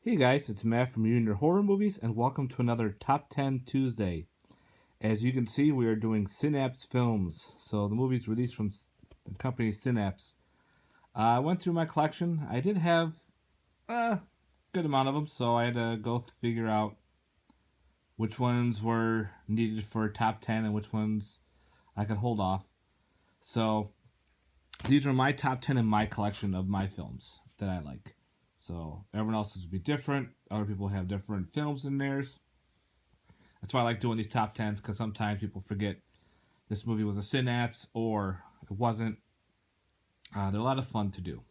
Hey guys, it's Matt from Your Horror Movies, and welcome to another Top 10 Tuesday. As you can see, we are doing Synapse films, so the movies released from the company Synapse. I went through my collection. I did have a good amount of them, so I had to go figure out which ones were needed for top 10 and which ones I could hold off. So these are my top 10 in my collection of my films that I like. So everyone else's would be different. Other people have different films in theirs. That's why I like doing these top 10s, because sometimes people forget this movie was a synapse or it wasn't. They're a lot of fun to do.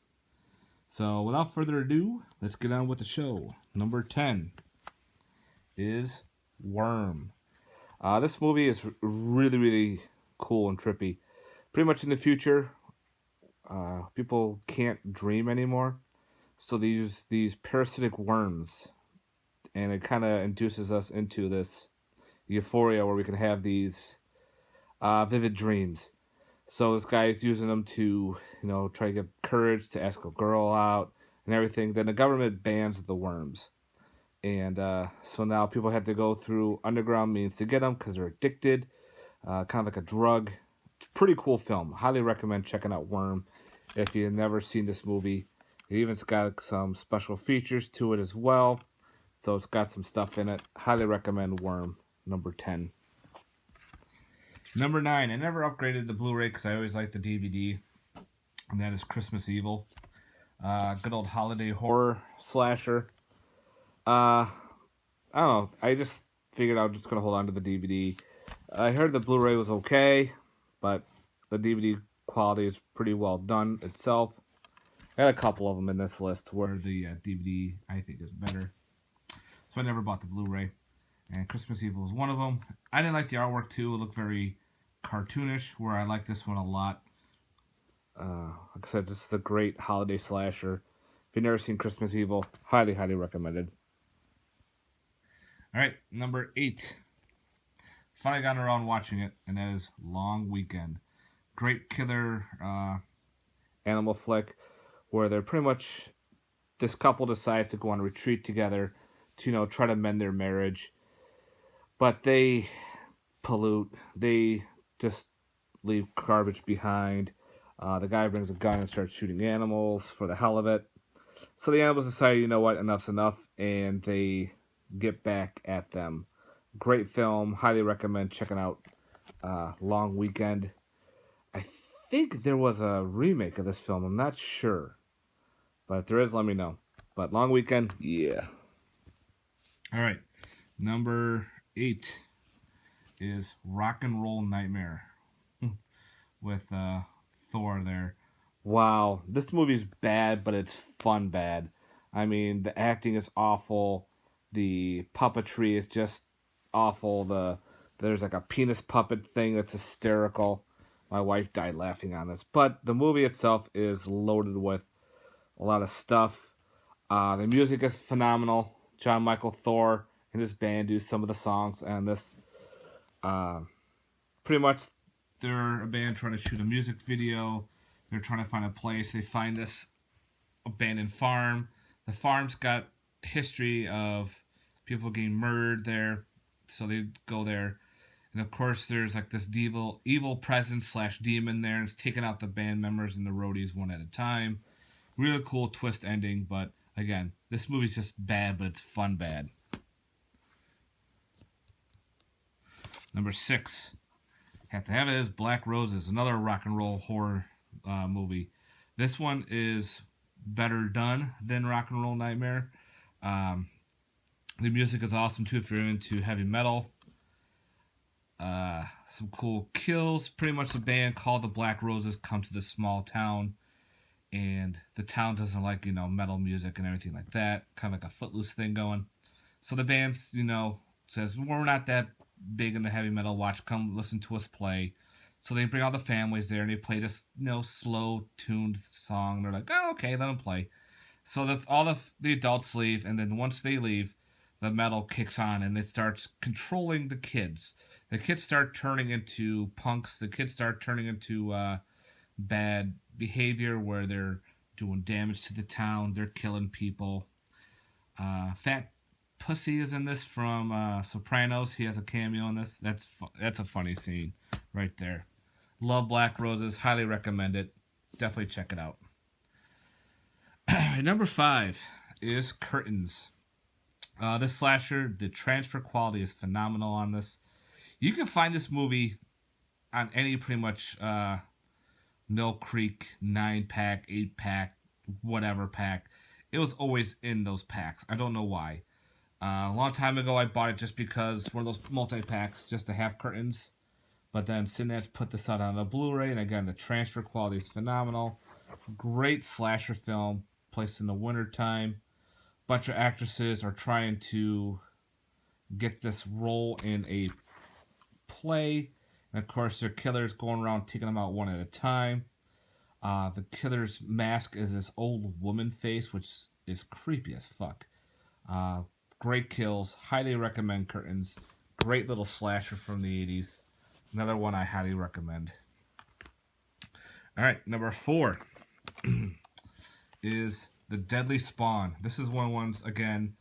So without further ado, let's get on with the show. Number 10 is Worm. This movie is really, really cool and trippy. Pretty much in the future, people can't dream anymore. So they use these parasitic worms, and it kind of induces us into this euphoria where we can have these vivid dreams. So this guy is using them to, try to get courage to ask a girl out and everything. Then the government bans the worms, and so now people have to go through underground means to get them because they're addicted, kind of like a drug. It's a pretty cool film. Highly recommend checking out Worm if you've never seen this movie. It even's got some special features to it as well. So it's got some stuff in it. Highly recommend Worm, number 10. Number 9, I never upgraded the Blu-ray because I always liked the DVD, and that is Christmas Evil. Good old holiday horror slasher. I don't know. I just figured I was just going to hold on to the DVD. I heard the Blu-ray was okay, but the DVD quality is pretty well done itself. I got a couple of them in this list where the DVD, I think, is better. So I never bought the Blu-ray. And Christmas Evil is one of them. I didn't like the artwork, too. It looked very cartoonish, where I like this one a lot. Like I said, this is a great holiday slasher. If you've never seen Christmas Evil, highly, highly recommended. All right, number 8. Finally got around watching it, and that is Long Weekend. Great killer animal flick where they're pretty much, this couple decides to go on a retreat together to, try to mend their marriage. But they pollute. They just leave garbage behind. The guy brings a gun and starts shooting animals for the hell of it. So the animals decide, you know what, enough's enough, and they get back at them. Great film. Highly recommend checking out Long Weekend. I think there was a remake of this film. I'm not sure. But if there is, let me know. But Long Weekend, yeah. All right. Number 8 is Rock and Roll Nightmare with Thor There. Wow, this movie's bad, but it's fun bad. I mean, the acting is awful. The puppetry is just awful. There's like a penis puppet thing that's hysterical. My wife died laughing on this. But the movie itself is loaded with a lot of stuff. The music is phenomenal. John Michael Thor and his band do some of the songs, and this pretty much they're a band trying to shoot a music video. They're trying to find a place. They find this abandoned farm. The farm's got history of people getting murdered there, so they go there. And of course, there's like this evil presence / demon there, and it's taking out the band members and the roadies one at a time. Really cool twist ending, but again, this movie's just bad, but it's fun bad. Number 6, have to have it, is Black Roses, another rock and roll horror movie. This one is better done than Rock and Roll Nightmare. The music is awesome too if you're into heavy metal. Some cool kills. Pretty much the band called the Black Roses come to this small town, and the town doesn't like, metal music and everything like that. Kind of like a Footloose thing going. So the band, says, we're not that big into heavy metal. Come listen to us play. So they bring all the families there, and they play this, slow tuned song. They're like, oh, okay, let them play. So all the adults leave, and then once they leave, the metal kicks on, and it starts controlling the kids. The kids start turning into punks. The kids start turning into bad behavior where they're doing damage to the town. They're killing people. Fat Pussy is in this from Sopranos. He has a cameo in this. That's a funny scene right there. Love Black Roses. Highly recommend it. Definitely check it out. Number 5 is Curtains. This slasher, the transfer quality is phenomenal on this. You can find this movie on any pretty much Mill Creek 9-pack, 8-pack, whatever pack. It was always in those packs. I don't know why. A long time ago, I bought it just because one of those multi packs just to have curtains. But then Synapse put this out on a Blu-ray, and again, the transfer quality is phenomenal. Great slasher film, placed in the wintertime. Bunch of actresses are trying to get this role in a play, and of course, their killer's going around taking them out one at a time. The killer's mask is this old woman face, which is creepy as fuck. Uh, Great kills. Highly recommend Curtains. Great little slasher from the 80s. Another one I highly recommend. All right, number 4 is The Deadly Spawn. This is one of the ones, again,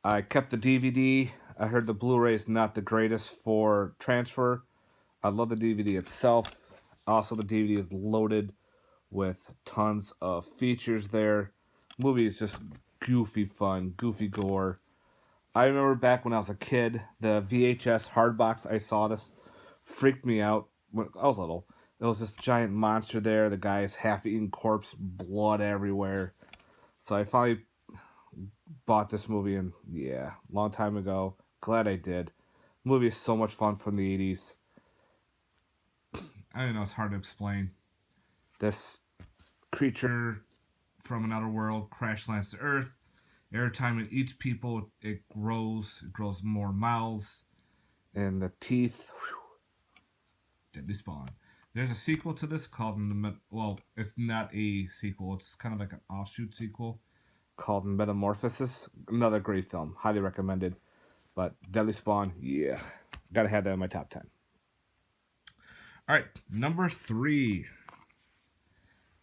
I kept the DVD. I heard the Blu-ray is not the greatest for transfer. I love the DVD itself. Also, the DVD is loaded with tons of features there. Movie is just goofy fun, goofy gore. I remember back when I was a kid, the VHS hardbox I saw this freaked me out when I was little. There was this giant monster there, the guy's half-eaten corpse, blood everywhere. So I finally bought this movie, and yeah, long time ago. Glad I did. The movie is so much fun from the 80s. I don't know, it's hard to explain. This creature from another world crash lands to Earth. Every time it eats people, it grows. It grows more mouths. And the teeth. Whew, Deadly Spawn. There's a sequel to this called... Well, it's not a sequel. It's kind of like an offshoot sequel called Metamorphosis. Another great film. Highly recommended. But Deadly Spawn, yeah. Gotta have that in my top 10. All right, number 3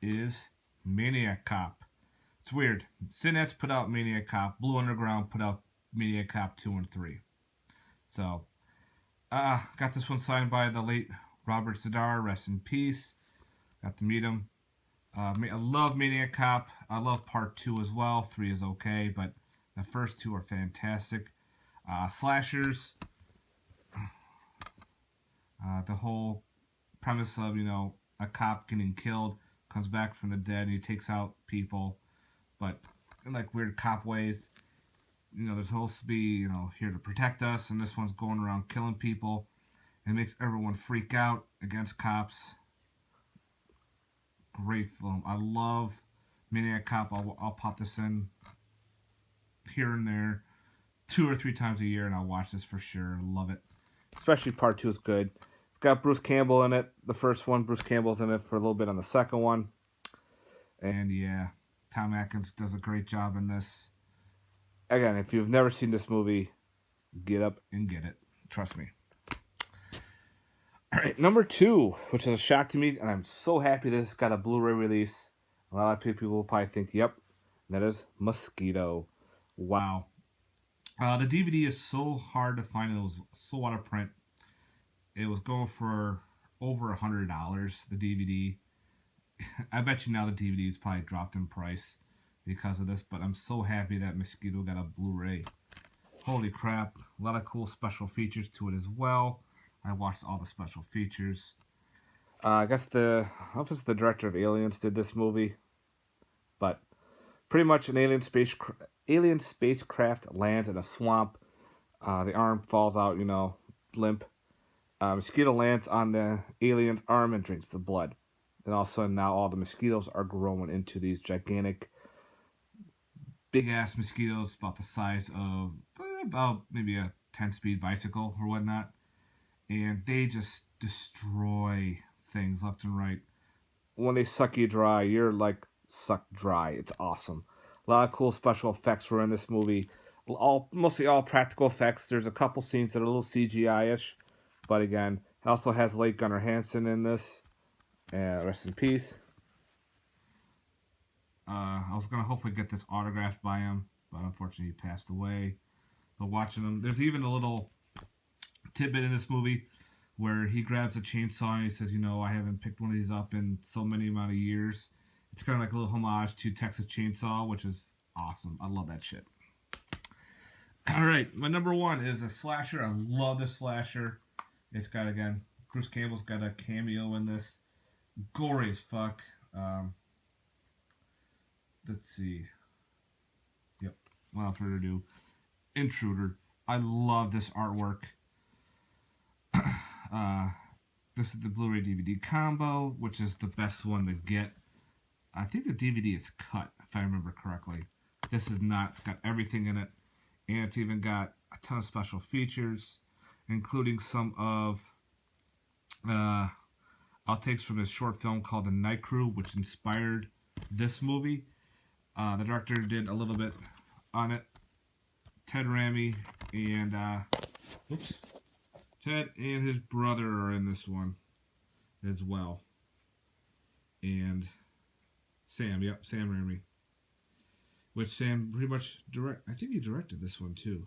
is Maniac Cop. It's weird. Synapse put out Maniac Cop. Blue Underground put out Maniac Cop 2 and 3. So, got this one signed by the late Robert Z'Dar. Rest in peace. Got to meet him. I love Maniac Cop. I love part 2 as well. 3 is okay, but the first 2 are fantastic. Slashers. The whole premise of, a cop getting killed, comes back from the dead, and he takes out people, but in like weird cop ways. They're supposed to be, here to protect us, and this one's going around killing people. It makes everyone freak out against cops. Great film. I love Maniac Cop. I'll pop this in here and there 2 or 3 times a year, and I'll watch this for sure. Love it. Especially part 2 is good. It's got Bruce Campbell in it. The first one, Bruce Campbell's in it for a little bit on the second one. And yeah, Tom Atkins does a great job in this. Again, if you've never seen this movie, get up and get it. Trust me. All right, number 2, which is a shock to me, and I'm so happy that it's got a Blu-ray release. A lot of people will probably think, yep, that is Mosquito. Wow. The DVD is so hard to find. It was so out of print. It was going for over $100, the DVD. I bet you now the DVD is probably dropped in price because of this, but I'm so happy that Mosquito got a Blu-ray. Holy crap. A lot of cool special features to it as well. I watched all the special features. I guess the director of Aliens did this movie, but pretty much an alien spacecraft lands in a swamp. The arm falls out, limp. Mosquito lands on the alien's arm and drinks the blood. Then all of a sudden now all the mosquitoes are growing into these gigantic, big-ass mosquitoes about the size of about maybe a 10-speed bicycle or whatnot. And they just destroy things left and right. When they suck you dry, you're like sucked dry. It's awesome. A lot of cool special effects were in this movie. Mostly all practical effects. There's a couple scenes that are a little CGI-ish. But again, it also has late Gunnar Hansen in this. Rest in peace. I was going to hopefully get this autographed by him, but unfortunately he passed away. But watching him, there's even a little tidbit in this movie where he grabs a chainsaw and he says, I haven't picked one of these up in so many amount of years. It's kind of like a little homage to Texas Chainsaw, which is awesome. I love that shit. All right, my number one is a slasher. I love this slasher. It's got, again, Bruce Campbell's got a cameo in this. Gory as fuck. Let's see. Yep, without further ado, Intruder. I love this artwork. This is the Blu-ray DVD combo, which is the best one to get. I think the DVD is cut, if I remember correctly. This is not. It's got everything in it. And it's even got a ton of special features, including some of outtakes from his short film called The Night Crew, which inspired this movie. The director did a little bit on it. Ted Raimi and Ted and his brother are in this one as well. And Sam Raimi. Which Sam pretty much I think he directed this one too.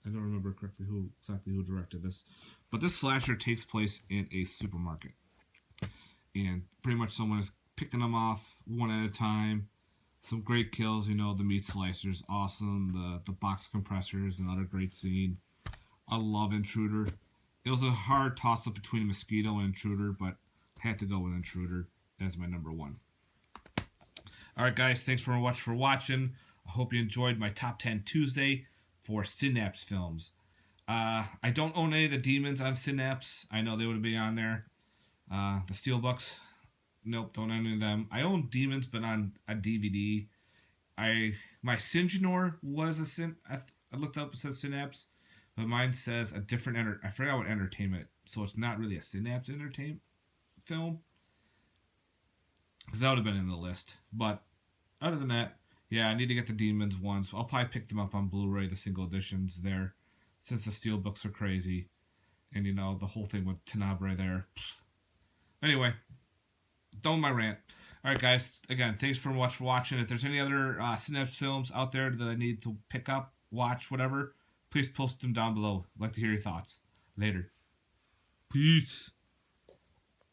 I don't remember correctly exactly who directed this. But this slasher takes place in a supermarket. And pretty much someone is picking them off one at a time. Some great kills, the meat slicers, awesome. The box compressors, another great scene. I love Intruder. It was a hard toss-up between Mosquito and Intruder, but I had to go with Intruder as my number one. Alright guys, thanks for watching. I hope you enjoyed my Top 10 Tuesday for Synapse films. I don't own any of the Demons on Synapse. I know they would be on there. The Steelbooks, nope, don't own any of them. I own Demons, but on a DVD. My Syngenor was I looked up, it says Synapse, but mine says a different I forgot what entertainment, so it's not really a Synapse entertainment film. Because that would have been in the list. But other than that, yeah, I need to get the Demons one. So I'll probably pick them up on Blu-ray, the single editions there. Since the Steelbooks are crazy. And, the whole thing with Tenebrae there. Anyway, done my rant. Alright, guys. Again, thanks for watching. If there's any other Synapse films out there that I need to pick up, watch, whatever, please post them down below. I'd like to hear your thoughts. Later. Peace.